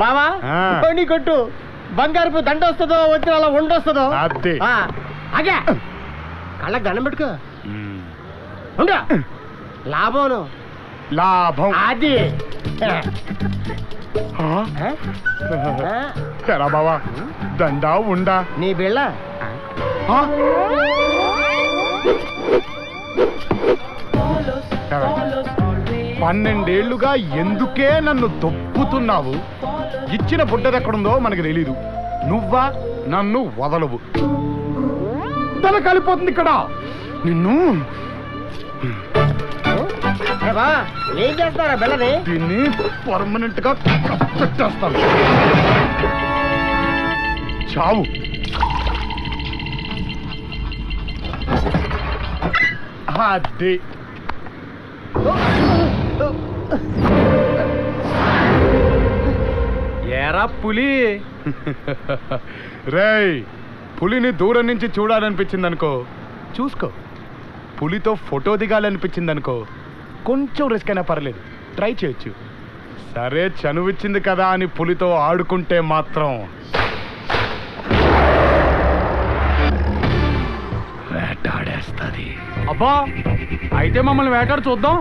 బావా నీ కొట్టు బంగారుపు దండ వస్తుందో వచ్చిన అలా ఉండొస్తుందో అగే కళ్ళకి దండం పెట్టుకో ఉండ లాభం లాభం అది ఎరా బావా దండా ఉండా నీ బిళ్ళ 12 ఏళ్లుగా ఎందుకే నన్ను దొప్పుతున్నావు? ఇచ్చిన బుడ్డదెక్కడుందో మనకు తెలీదు. నువ్వా నన్ను వదలవు. తల కలిపోతుంది ఇక్కడ. నిన్ను ఏం చేస్తారా బిళ్ళని? దీన్ని పర్మనెంట్ గా పెట్టేస్తాను. చావు. అది ఏరా పులి. రేయ్, పులిని దూరం నుంచి చూడాలనిపించింది అనుకో, చూసుకో. పులితో ఫోటో దిగాలనిపించింది అనుకో, కొంచెం రిస్క్ అయినా పర్లేదు, ట్రై చేయొచ్చు. సరే చనువిచ్చింది కదా అని పులితో ఆడుకుంటే మాత్రం వేటాడేస్తుంది. అబ్బా, అయితే మమ్మల్ని వేటాడు చూద్దాం.